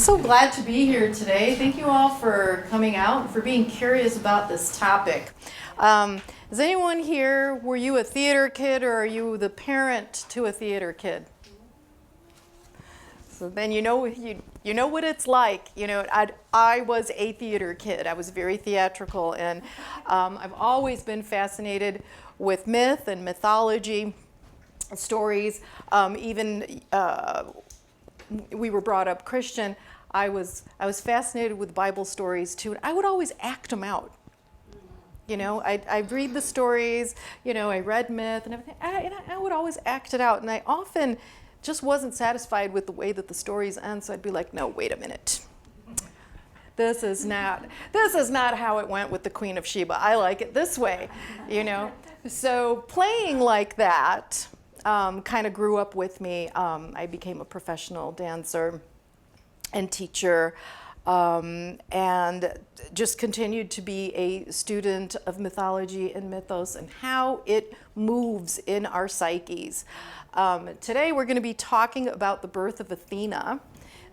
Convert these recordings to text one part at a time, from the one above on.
so glad to be here today. Thank you all for coming out and for being curious about this topic. Is anyone here, were you a theater kid or are you the parent to a theater kid? So then you know what it's like. You know, I was a theater kid. I was very theatrical, and I've always been fascinated with myth and mythology, stories. We were brought up Christian. I was fascinated with Bible stories too, and I would always act them out. You know, I'd read the stories. You know, I read myth and everything, and I would always act it out, and I often just wasn't satisfied with the way that the stories end. So I'd be like, no, wait a minute. This is not how it went with the Queen of Sheba. I like it this way, you know. So playing like that kind of grew up with me. I became a professional dancer and teacher, and just continued to be a student of mythology and mythos and how it moves in our psyches. Today we're going to be talking about the birth of Athena,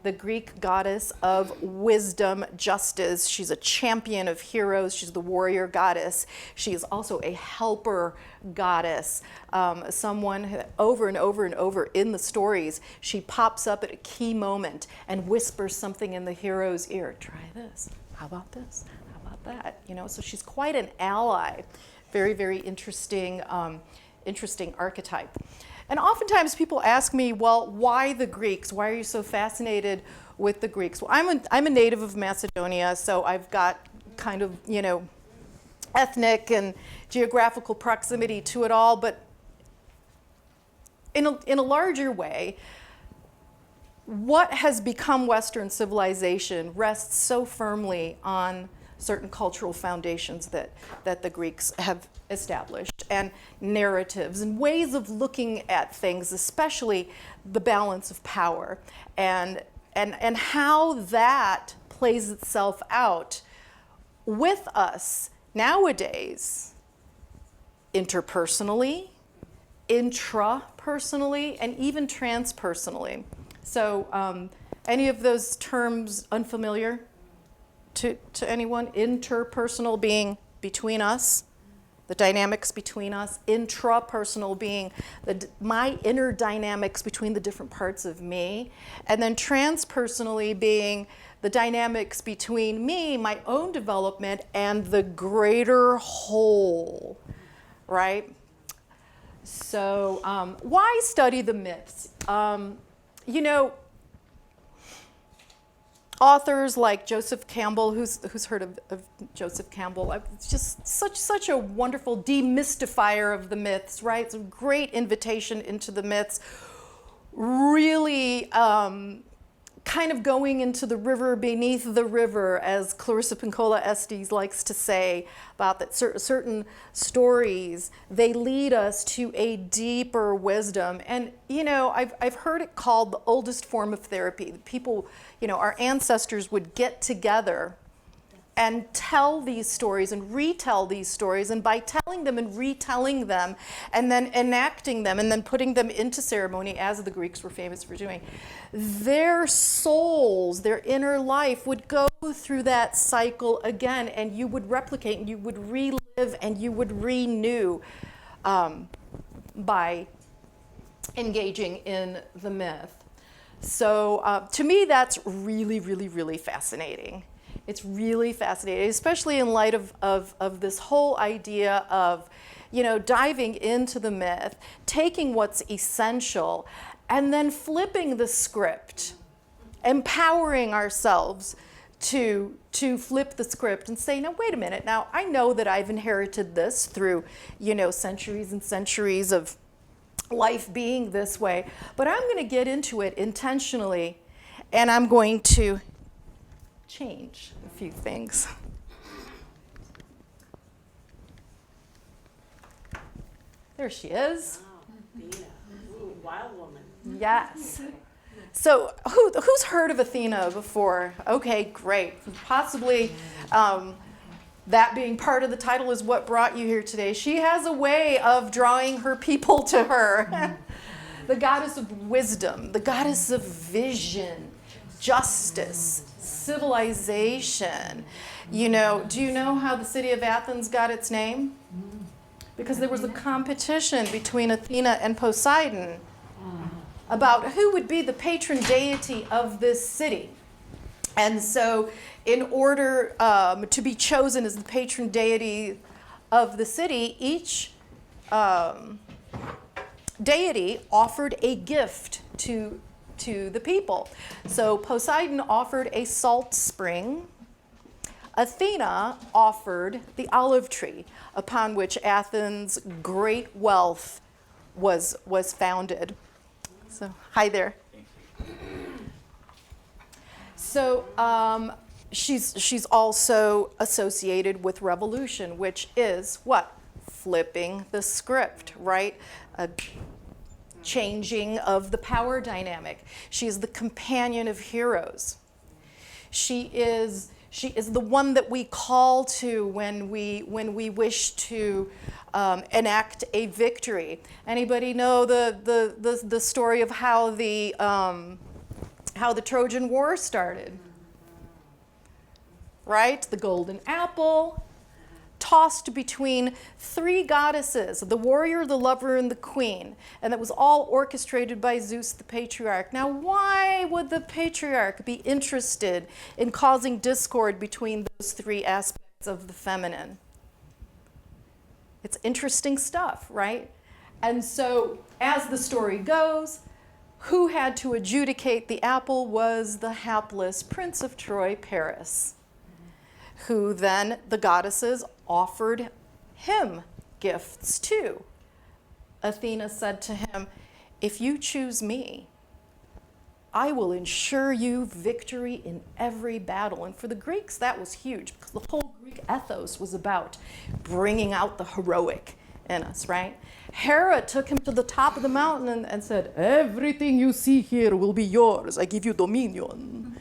the Greek goddess of wisdom, justice. She's a champion of heroes. She's the warrior goddess. She is also a helper goddess, someone who, over and over and over in the stories, she pops up at a key moment and whispers something in the hero's ear. Try this. How about this? How about that? You know, so she's quite an ally. Very, very interesting, interesting archetype. And oftentimes people ask me, well, why the Greeks? Why are you so fascinated with the Greeks? Well, I'm a native of Macedonia, so I've got kind of, you know, ethnic and geographical proximity to it all, but in a larger way, what has become Western civilization rests so firmly on certain cultural foundations that the Greeks have established, and narratives and ways of looking at things, especially the balance of power and how that plays itself out with us nowadays, interpersonally, intrapersonally, and even transpersonally. So any of those terms unfamiliar to anyone? Interpersonal being between us, the dynamics between us. Intrapersonal being my inner dynamics between the different parts of me. And then transpersonally being the dynamics between me, my own development, and the greater whole, right? So why study the myths? You know, authors like Joseph Campbell, who's heard of Joseph Campbell? It's just such a wonderful demystifier of the myths, right? It's a great invitation into the myths. Really kind of going into the river beneath the river, as Clarissa Pinkola Estes likes to say, about that certain stories, they lead us to a deeper wisdom. And, you know, I've heard it called the oldest form of therapy. People, you know, our ancestors would get together and tell these stories and retell these stories, and by telling them and retelling them and then enacting them and then putting them into ceremony, as the Greeks were famous for doing, their souls, their inner life would go through that cycle again, and you would replicate and you would relive and you would renew by engaging in the myth. So to me, that's really, really, really fascinating. It's really fascinating, especially in light of this whole idea of, you know, diving into the myth, taking what's essential, and then flipping the script, empowering ourselves to flip the script and say, no, wait a minute. Now, I know that I've inherited this through, you know, centuries and centuries of life being this way, but I'm going to get into it intentionally, and I'm going to change a few things. There she is. Wow, Athena. Ooh, wild woman. Yes. So who's heard of Athena before? Okay, great. Possibly that being part of the title is what brought you here today. She has a way of drawing her people to her. The goddess of wisdom, the goddess of vision, justice, civilization. You know, do you know how the city of Athens got its name? Because there was a competition between Athena and Poseidon about who would be the patron deity of this city. And so in order to be chosen as the patron deity of the city, each deity offered a gift to the people. So Poseidon offered a salt spring. Athena offered the olive tree, upon which Athens' great wealth was founded. So, hi there. So, she's also associated with revolution, which is what? Flipping the script, right? A changing of the power dynamic. She is the companion of heroes. She is the one that we call to when we wish to enact a victory. Anybody know the story of how the Trojan War started? Right? The golden apple tossed between three goddesses, the warrior, the lover, and the queen. And that was all orchestrated by Zeus, the patriarch. Now, why would the patriarch be interested in causing discord between those three aspects of the feminine? It's interesting stuff, right? And so, as the story goes, who had to adjudicate the apple was the hapless Prince of Troy, Paris, who then the goddesses offered him gifts too. Athena said to him, "If you choose me, I will ensure you victory in every battle." And for the Greeks, that was huge, because the whole Greek ethos was about bringing out the heroic in us, right? Hera took him to the top of the mountain and said, "Everything you see here will be yours. I give you dominion."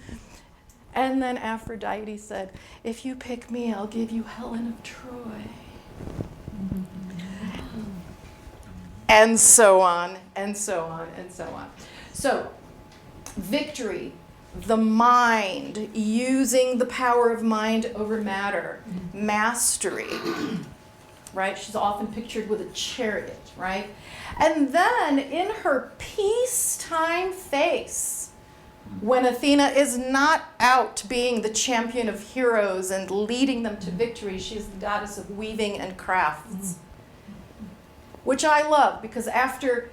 And then Aphrodite said, "If you pick me, I'll give you Helen of Troy." And so on, and so on, and so on. So, victory, the mind, using the power of mind over matter, mastery, right? She's often pictured with a chariot, right? And then in her peacetime face, when Athena is not out being the champion of heroes and leading them to victory, she's the goddess of weaving and crafts, which I love, because after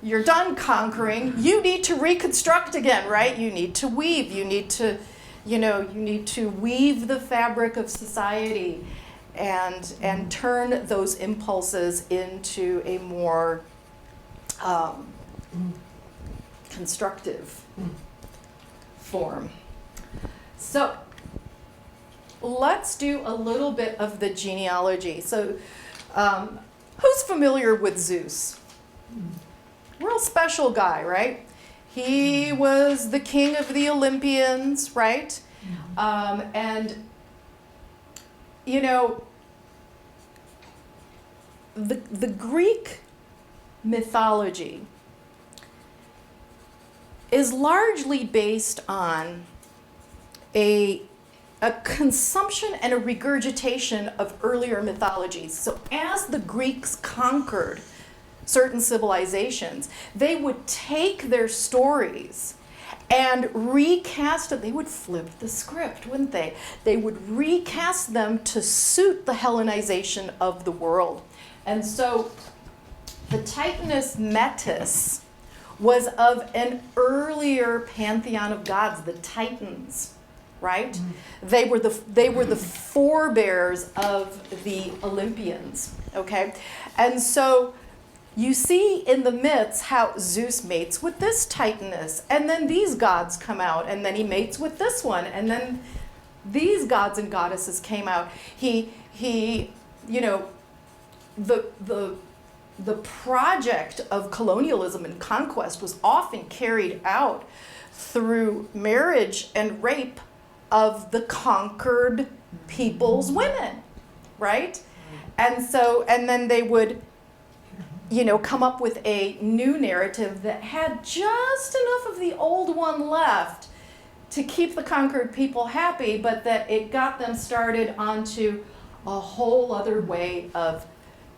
you're done conquering, you need to reconstruct again, right? You need to weave. You need to weave the fabric of society and turn those impulses into a more constructive form. So let's do a little bit of the genealogy. So who's familiar with Zeus? Real special guy, right? He was the king of the Olympians, right? And, you know, the Greek mythology is largely based on a consumption and a regurgitation of earlier mythologies. So as the Greeks conquered certain civilizations, they would take their stories and recast it. They would flip the script, wouldn't they? They would recast them to suit the Hellenization of the world. And so the Titaness Metis was of an earlier pantheon of gods, the Titans, right? Mm-hmm. They were the forebears of the Olympians, okay? And so you see in the myths how Zeus mates with this Titaness, and then these gods come out, and then he mates with this one, and then these gods and goddesses came out. He you know, the project of colonialism and conquest was often carried out through marriage and rape of the conquered people's women, right? And then they would, you know, come up with a new narrative that had just enough of the old one left to keep the conquered people happy, but that it got them started onto a whole other way of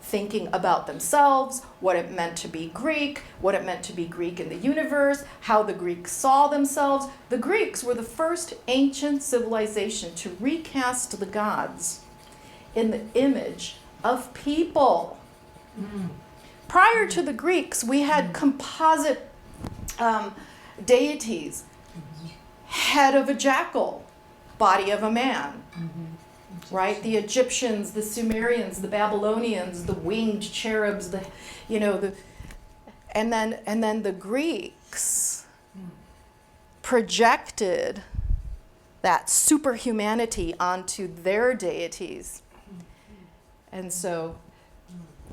thinking about themselves, what it meant to be Greek, what it meant to be Greek in the universe, how the Greeks saw themselves. The Greeks were the first ancient civilization to recast the gods in the image of people. Prior to the Greeks, we had composite deities. Head of a jackal, body of a man. Right? The Egyptians, the Sumerians, the Babylonians, the winged cherubs, and then the Greeks projected that superhumanity onto their deities. And so,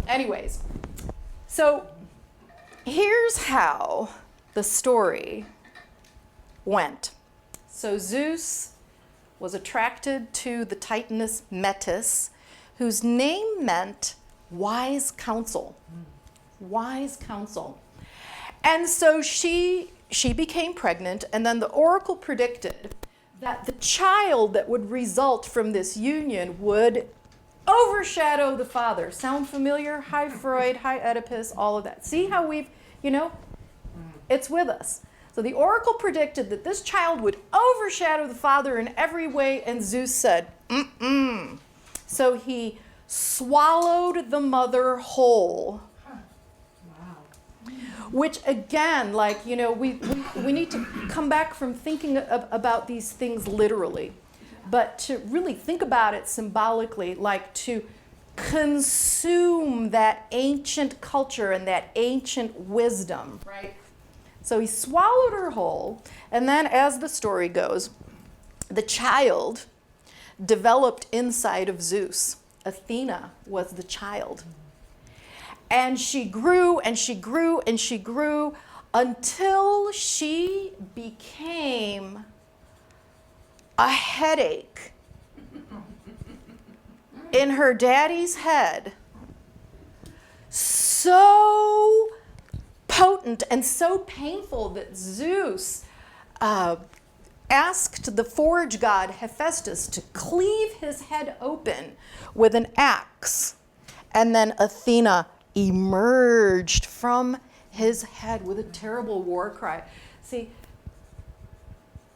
anyways, so here's how the story went. So Zeus was attracted to the Titaness Metis, whose name meant wise counsel. Wise counsel. And so she became pregnant, and then the oracle predicted that the child that would result from this union would overshadow the father. Sound familiar? Hi Freud, hi Oedipus, all of that. See how we've, it's with us. So the oracle predicted that this child would overshadow the father in every way, and Zeus said, mm-mm. So he swallowed the mother whole. Wow. Which again, we need to come back from thinking about these things literally, but to really think about it symbolically, like to consume that ancient culture and that ancient wisdom, right? So he swallowed her whole, and then as the story goes, the child developed inside of Zeus. Athena was the child. And she grew and she grew and she grew until she became a headache in her daddy's head. So potent and so painful that Zeus asked the forge god Hephaestus to cleave his head open with an axe. And then Athena emerged from his head with a terrible war cry. See,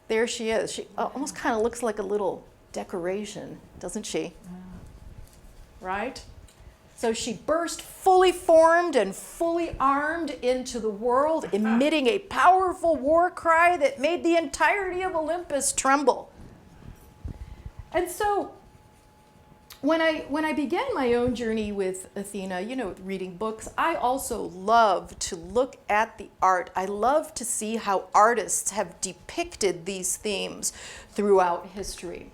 there she is. She almost kind of looks like a little decoration, doesn't she? Right? So she burst fully formed and fully armed into the world, emitting a powerful war cry that made the entirety of Olympus tremble. And so when I began my own journey with Athena, reading books, I also love to look at the art. I love to see how artists have depicted these themes throughout history.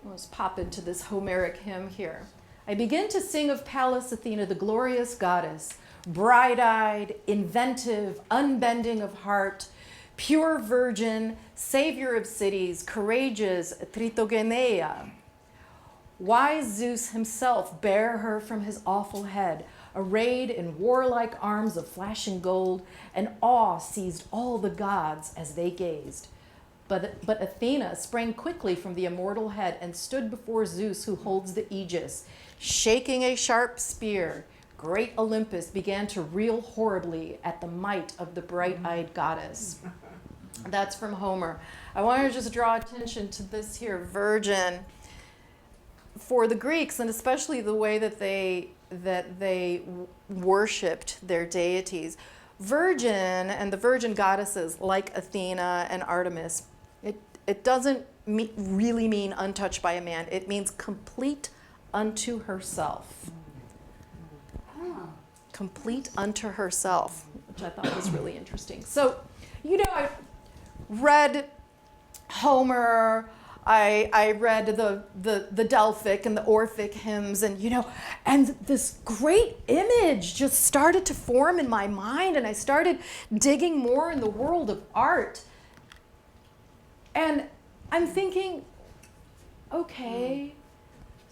Let's pop into this Homeric hymn here. I begin to sing of Pallas Athena, the glorious goddess, bright-eyed, inventive, unbending of heart, pure virgin, savior of cities, courageous, Tritogeneia. Wise Zeus himself bare her from his awful head, arrayed in warlike arms of flashing gold, and awe seized all the gods as they gazed. But Athena sprang quickly from the immortal head and stood before Zeus, who holds the aegis. Shaking a sharp spear, great Olympus began to reel horribly at the might of the bright-eyed goddess. That's from Homer. I want to just draw attention to this here, virgin. For the Greeks, and especially the way that they worshipped their deities, virgin and the virgin goddesses like Athena and Artemis, it doesn't really mean untouched by a man. It means complete unto herself. Complete unto herself, which I thought was really interesting. So, I read Homer, I read the Delphic and the Orphic hymns, and this great image just started to form in my mind, and I started digging more in the world of art. And I'm thinking, okay,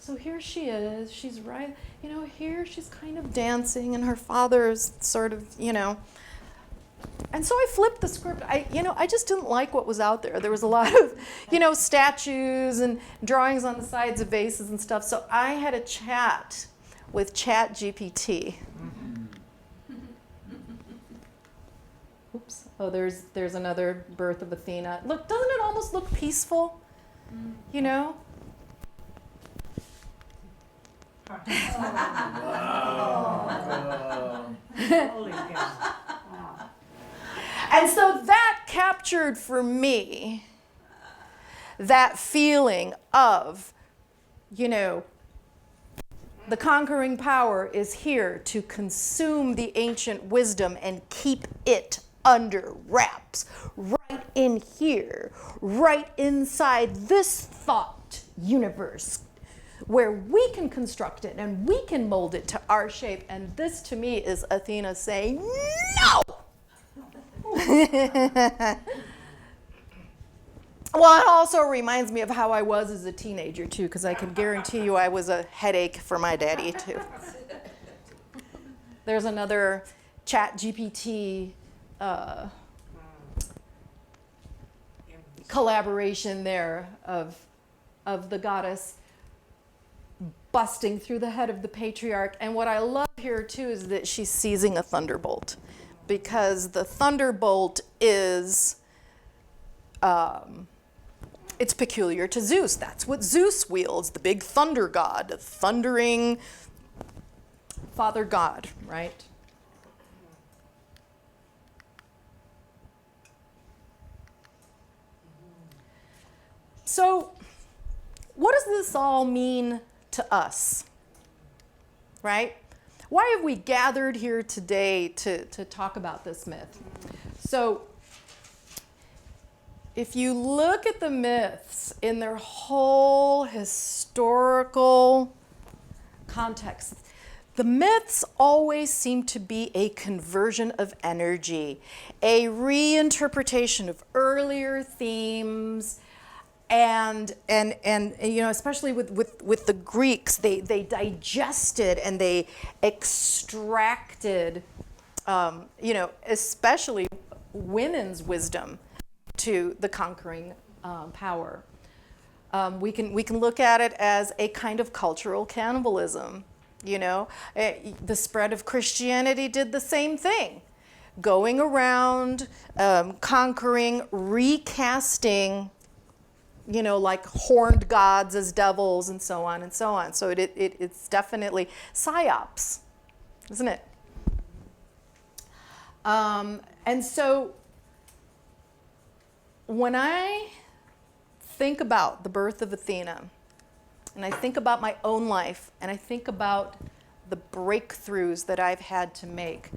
So here she is, she's right, here she's kind of dancing and her father's sort of, And so I flipped the script. I just didn't like what was out there. There was a lot of, statues and drawings on the sides of vases and stuff. So I had a chat with Chat GPT. Oops. Oh, there's another Birth of Athena. Look, doesn't it almost look peaceful? Holy cow. Wow. And so that captured for me that feeling of, the conquering power is here to consume the ancient wisdom and keep it under wraps, right in here, right inside this thought universe, where we can construct it and we can mold it to our shape. And this to me is Athena saying, no! Well, it also reminds me of how I was as a teenager, too, because I can guarantee you I was a headache for my daddy, too. There's another Chat GPT collaboration there of the goddess busting through the head of the patriarch. And what I love here, too, is that she's seizing a thunderbolt, because the thunderbolt is... it's peculiar to Zeus. That's what Zeus wields, the big thunder god, the thundering father god, right? So, what does this all mean to us, right? Why have we gathered here today to talk about this myth? So, if you look at the myths in their whole historical context, the myths always seem to be a conversion of energy, a reinterpretation of earlier themes, and especially with the Greeks, they digested and they extracted, especially women's wisdom to the conquering power. We can look at it as a kind of cultural cannibalism. The spread of Christianity did the same thing, going around conquering, recasting, like horned gods as devils and so on and so on. So it's definitely psyops, isn't it? And so when I think about the birth of Athena, and I think about my own life, and I think about the breakthroughs that I've had to make,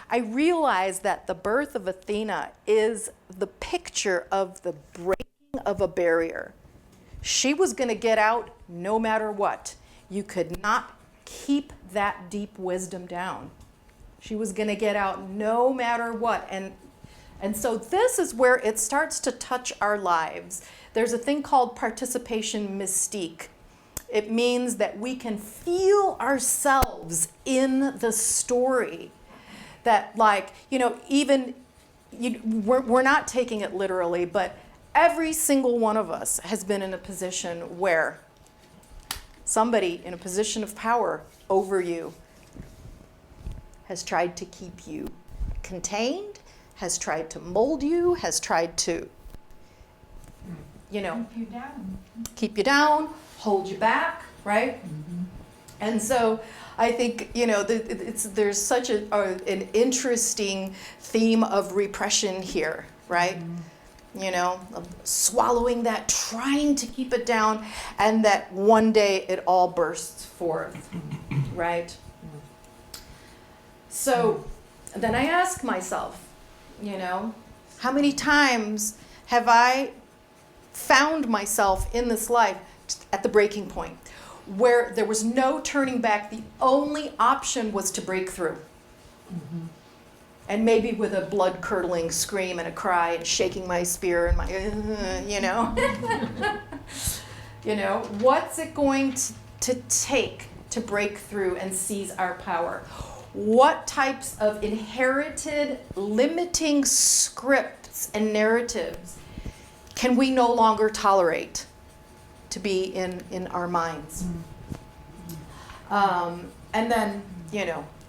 I realize that the birth of Athena is the picture of the breaking of a barrier. She was going to get out no matter what. You could not keep that deep wisdom down. She was going to get out no matter what. And so this is where it starts to touch our lives. There's a thing called participation mystique. It means that we can feel ourselves in the story. That we're not taking it literally, but every single one of us has been in a position where somebody in a position of power over you has tried to keep you contained, has tried to mold you, has tried to, keep you down, hold you back, right? Mm-hmm. And so I think, there's such an interesting theme of repression here, right? Mm-hmm. Of swallowing that, trying to keep it down, and that one day it all bursts forth, right? So then I ask myself, how many times have I found myself in this life at the breaking point where there was no turning back? The only option was to break through. Mm-hmm. And maybe with a blood-curdling scream and a cry and shaking my spear and my, what's it going to take to break through and seize our power? What types of inherited limiting scripts and narratives can we no longer tolerate to be in our minds? And then,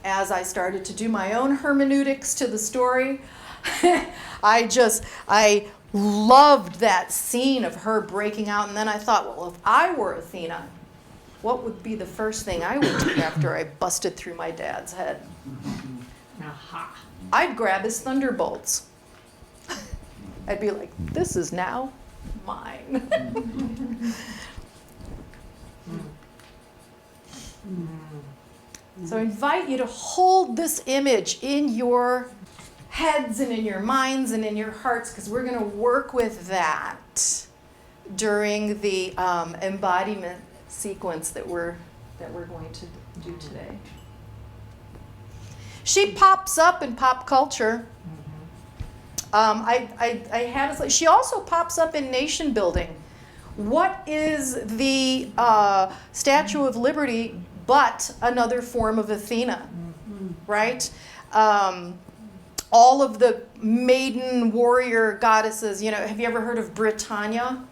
as I started to do my own hermeneutics to the story, I loved that scene of her breaking out. And then I thought, well, if I were Athena, what would be the first thing I would do after I busted through my dad's head? Aha. I'd grab his thunderbolts. I'd be like, this is now mine. So I invite you to hold this image in your heads and in your minds and in your hearts, because we're going to work with that during the embodiment sequence that we're going to do today. She pops up in pop culture. I had a, she also pops up in nation building. What is the Statue of Liberty but another form of Athena, right? All of the maiden warrior goddesses, have you ever heard of Britannia?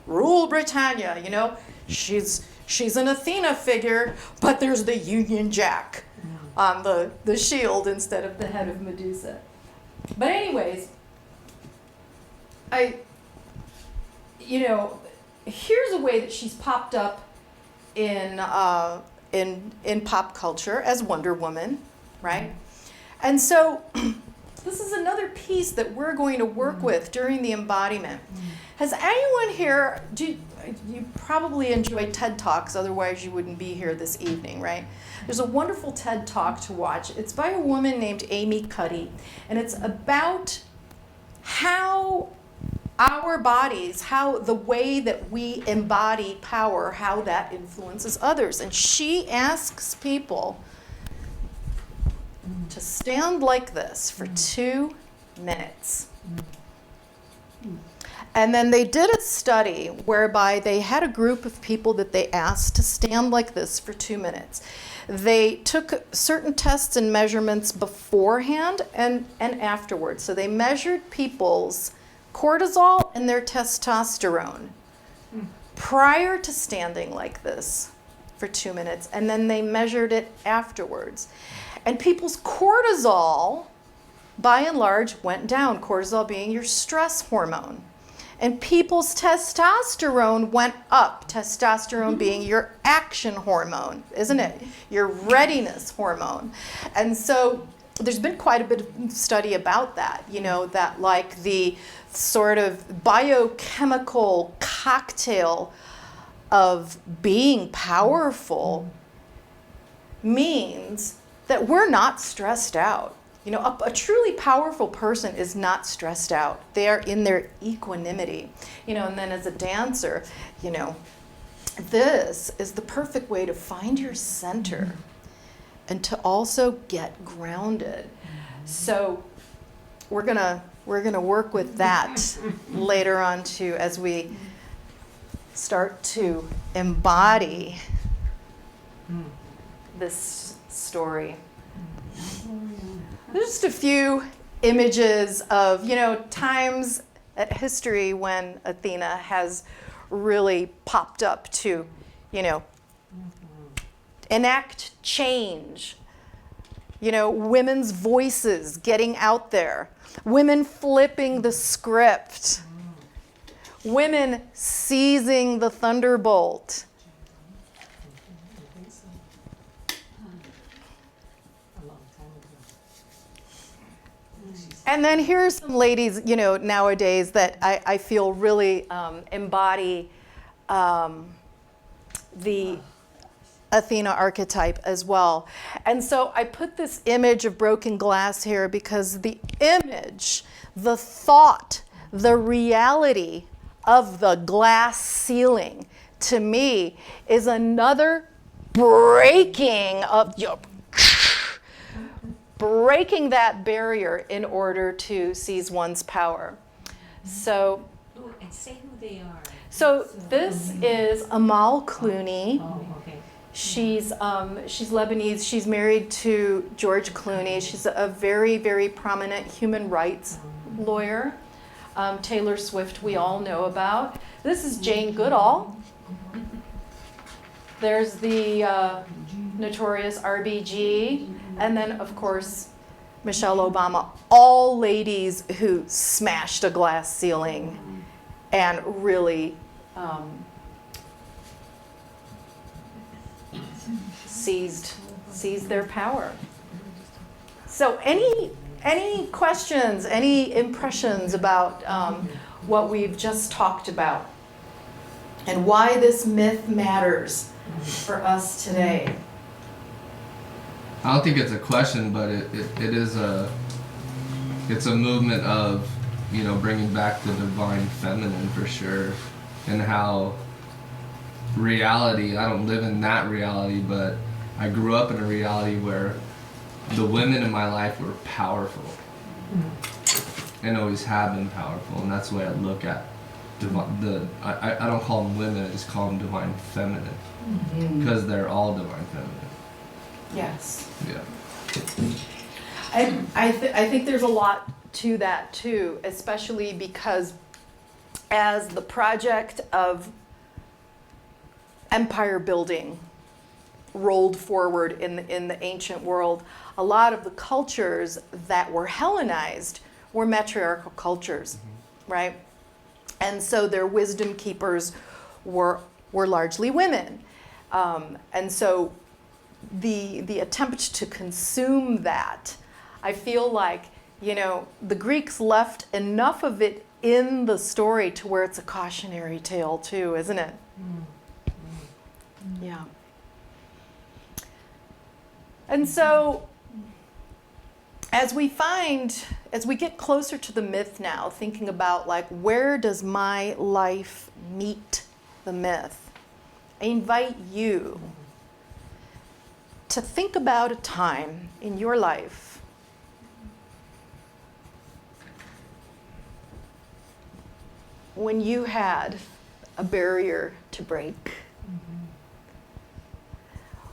Rule Britannia, she's an Athena figure, but there's the Union Jack on the shield instead of the head of Medusa. But anyways, here's a way that she's popped up in pop culture as Wonder Woman, right? And so this is another piece that we're going to work with during the embodiment. Has anyone here, you probably enjoy TED Talks, otherwise you wouldn't be here this evening, right? There's a wonderful TED Talk to watch. It's by a woman named Amy Cuddy, and it's about how our bodies, how the way that we embody power, how that influences others. And she asks people to stand like this for 2 minutes. And then they did a study whereby they had a group of people that they asked to stand like this for 2 minutes. They took certain tests and measurements beforehand and afterwards. So they measured people's cortisol and their testosterone prior to standing like this for 2 minutes, and then they measured it afterwards. And people's cortisol, by and large, went down, cortisol being your stress hormone. And people's testosterone went up, testosterone being your action hormone, isn't it? Your readiness hormone. And so there's been quite a bit of study about that, that like the sort of biochemical cocktail of being powerful means that we're not stressed out. A truly powerful person is not stressed out. They are in their equanimity. And then as a dancer, this is the perfect way to find your center and to also get grounded. So we're gonna work with that later on too, as we start to embody this story. There's just a few images of, times at history when Athena has really popped up to, enact change. Women's voices getting out there. Women flipping the script. Women seizing the thunderbolt. And then here's some ladies, nowadays that I feel really embody the Athena archetype as well. And so I put this image of broken glass here because the image, the thought, the reality of the glass ceiling, to me, is another breaking of breaking that barrier in order to seize one's power. So, and say who they are. So this is Amal Clooney. Oh, okay. She's Lebanese. She's married to George Clooney. She's a very, very prominent human rights lawyer. Taylor Swift, we all know about. This is Jane Goodall. There's the notorious RBG. And then, of course, Michelle Obama. All ladies who smashed a glass ceiling and really seized their power. So any questions, any impressions about what we've just talked about and why this myth matters for us today? I don't think it's a question, but it's a movement of, you know, bringing back the divine feminine for sure, and how reality, I don't live in that reality, but I grew up in a reality where the women in my life were powerful and always have been powerful, and that's the way I look at I don't call them women, I just call them divine feminine, because they're all divine feminine. Yes. Yeah. I think there's a lot to that too, especially because as the project of empire building rolled forward in the ancient world, a lot of the cultures that were Hellenized were matriarchal cultures, right? And so their wisdom keepers were largely women. And so the attempt to consume that, I feel like, you know, the Greeks left enough of it in the story to where it's a cautionary tale too, isn't it? Yeah. And so as we get closer to the myth now, thinking about like, where does my life meet the myth? I invite you to think about a time in your life when you had a barrier to break,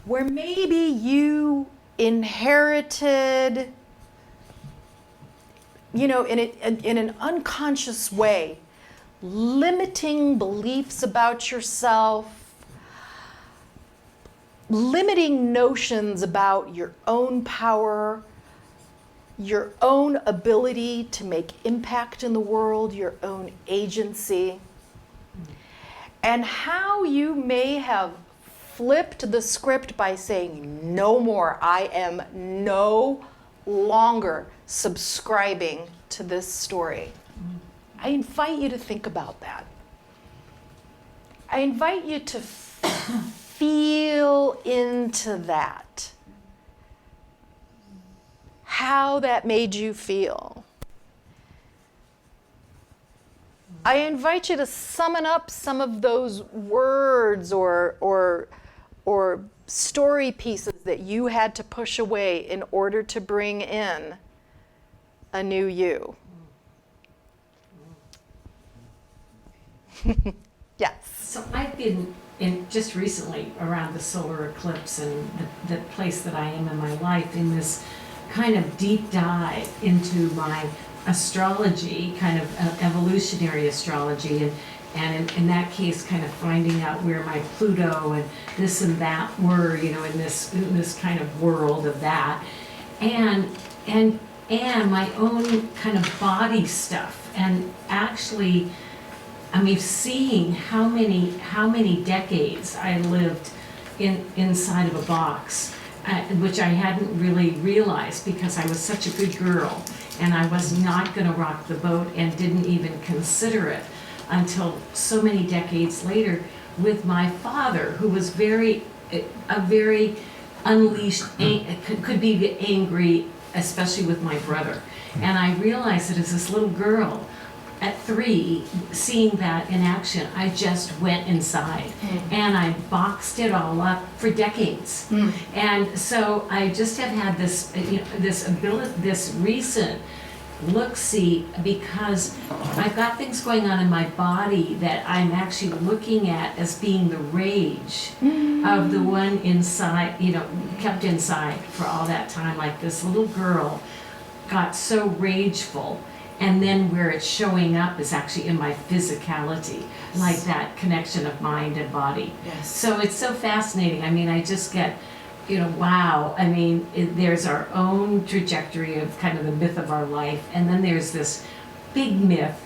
where maybe you inherited, you know, in an unconscious way, limiting beliefs about yourself, limiting notions about your own power, your own ability to make impact in the world, your own agency, and how you may have flipped the script by saying, no more, I am no longer subscribing to this story. I invite you to think about that. I invite you to feel into that, how that made you feel. I invite you to summon up some of those words or story pieces that you had to push away in order to bring in a new you. Yes. So I've been in just recently around the solar eclipse and the place that I am in my life, in this kind of deep dive into my astrology, kind of evolutionary astrology, and in that case kind of finding out where my Pluto and this and that were, you know, in this kind of world of that, and my own kind of body stuff, and actually, I mean, seeing how many decades I lived inside of a box, which I hadn't really realized because I was such a good girl and I was not going to rock the boat and didn't even consider it until so many decades later with my father, who was a very unleashed, could be angry, especially with my brother. And I realized that as this little girl, at 3, seeing that in action, I just went inside and I boxed it all up for decades. And so I just have had this, you know, this ability, this recent look-see, because I've got things going on in my body that I'm actually looking at as being the rage of the one inside, kept inside for all that time. Like this little girl got so rageful, and then where it's showing up is actually in my physicality, like that connection of mind and body. Yes. So it's so fascinating. I mean, I just get, wow. I mean, there's our own trajectory of kind of the myth of our life, and then there's this big myth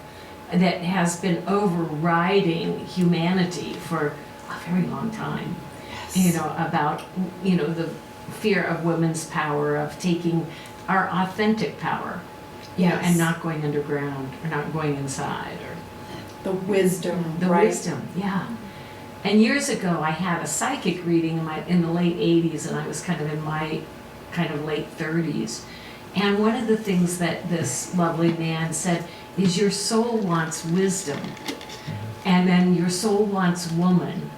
that has been overriding humanity for a very long time. Yes. About, the fear of women's power, of taking our authentic power, Yes. and not going underground or not going inside, or The wisdom, the right? wisdom, yeah. And years ago, I had a psychic reading in the late 80s, and I was kind of in my kind of late 30s. And one of the things that this lovely man said is your soul wants wisdom, and then your soul wants woman,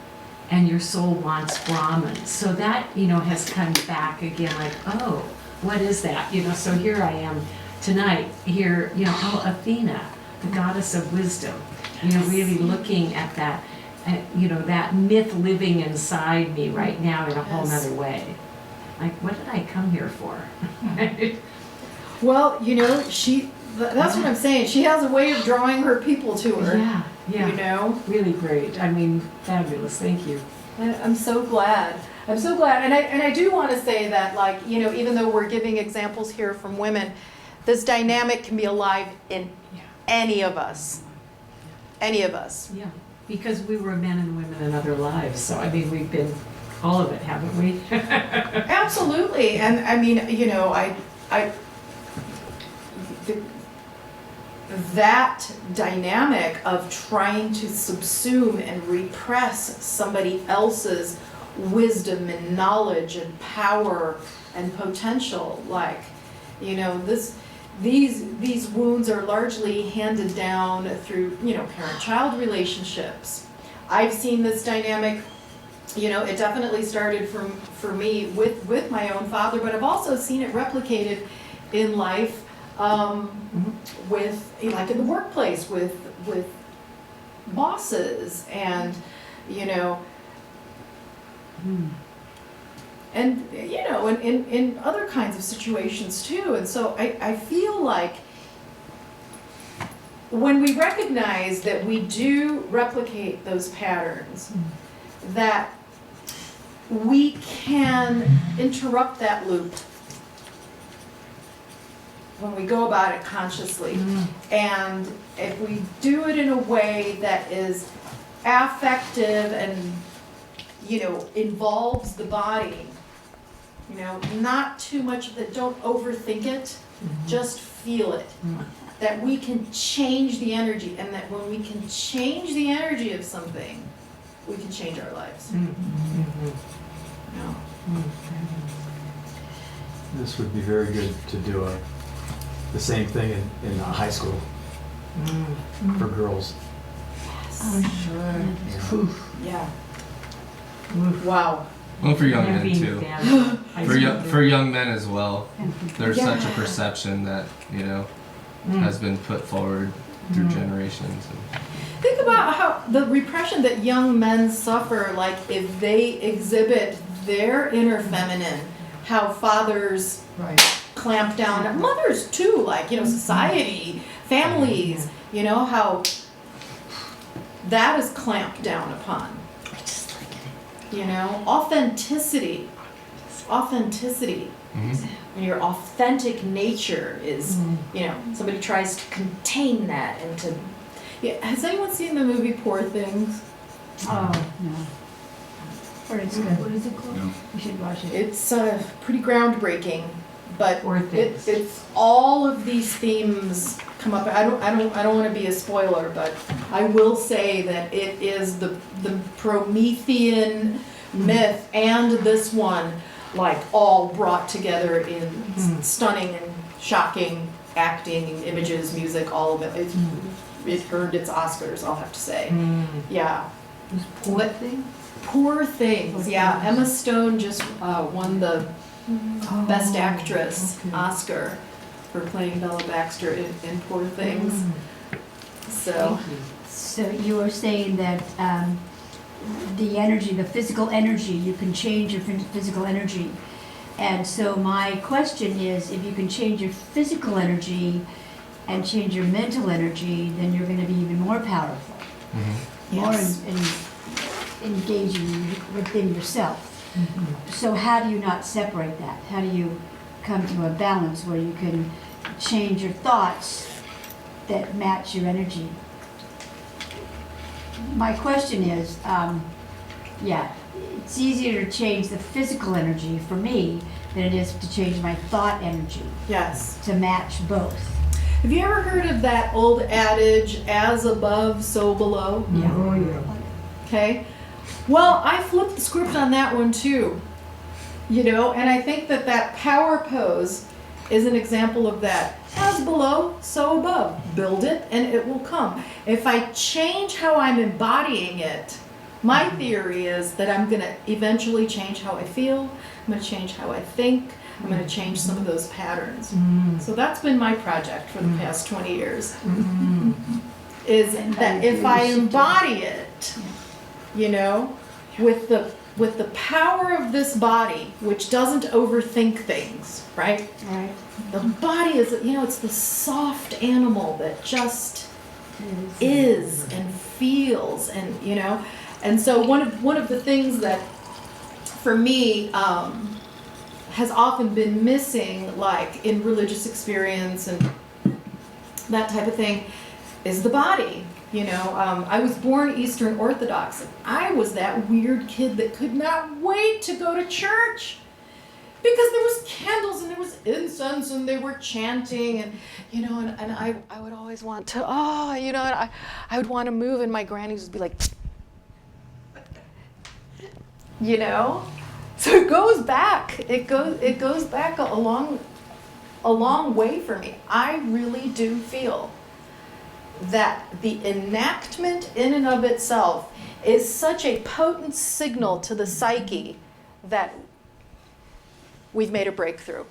and your soul wants Brahman. So that, has come back again, like, oh, what is that? So here I am tonight, here, Athena, the goddess of wisdom, really looking at that, that myth living inside me right now in a whole Yes. nother way. Like, what did I come here for? Well, that's what I'm saying. She has a way of drawing her people to her. Yeah. Really great. I mean, fabulous. Thank you. And I'm so glad. I'm so glad. And I do want to say that, like, even though we're giving examples here from women, this dynamic can be alive in any of us. Any of us. Yeah. Because we were men and women in other lives. So, I mean, we've been all of it, haven't we? Absolutely. And I mean, that dynamic of trying to subsume and repress somebody else's wisdom and knowledge and power and potential, like, these wounds are largely handed down through, parent-child relationships. I've seen this dynamic, it definitely started for me with my own father, but I've also seen it replicated in life, with, like, in the workplace, with bosses, and, and in other kinds of situations too. And so I feel like when we recognize that we do replicate those patterns, that we can interrupt that loop when we go about it consciously. And if we do it in a way that is affective and, involves the body, not too much of it, don't overthink it, just feel it. That we can change the energy, and that when we can change the energy of something, we can change our lives. This would be very good to do the same thing in high school for girls. Oh, sure. Yeah. Wow. Well, for young men Being too. dad. For young men as well. There's such a Yeah. perception that has been put forward through generations. Think about how the repression that young men suffer, like if they exhibit their inner feminine, how fathers clamp down, mothers too, like, society, families, how that is clamped down upon. Authenticity. And your authentic nature is, somebody tries to contain that and to. Yeah, has anyone seen the movie Poor Things? Oh, no. Or it's good. What is it called? No. You should watch it. It's pretty groundbreaking, but Poor Things. it's all of these themes come up. I don't want to be a spoiler, but I will say that it is the Promethean myth and this one, like, all brought together in stunning and shocking acting, images, music, all of it. It earned its Oscars, I'll have to say. Yeah. Poor Thing? Poor Things, yeah. Emma Stone just won the Best Actress Oscar for playing Bella Baxter in Poor Things. So, Thank you. So you were saying that the energy, the physical energy, you can change your physical energy. And so my question is, if you can change your physical energy and change your mental energy, then you're going to be even more powerful, more yes. engaging within yourself. So how do you not separate that? How do you come to a balance where you can change your thoughts that match your energy? My question is, it's easier to change the physical energy for me than it is to change my thought energy Yes. to match both. Have you ever heard of that old adage, as above, so below? Yeah. Oh, yeah. Okay. Well, I flipped the script on that one too. You know, and I think that power pose is an example of that. As below, so above. Build it and it will come. If I change how I'm embodying it, my theory is that I'm going to eventually change how I feel. I'm going to change how I think. I'm going to change some of those patterns. So that's been my project for the past 20 years. Is that if I embody it, you know, with the power of this body, which doesn't overthink things, right? Right. The body is, you know, it's the soft animal that just is and feels, and you know, and so one of the things that for me has often been missing, like in religious experience and that type of thing, is the body. You know, I was born Eastern Orthodox, and I was that weird kid that could not wait to go to church because there was candles and there was incense and they were chanting, and you know, and I would always want to, you know, and I would want to move, and my grannies would be like, you know, so it goes back. It goes back a long way for me. I really do feel that the enactment in and of itself is such a potent signal to the psyche that we've made a breakthrough.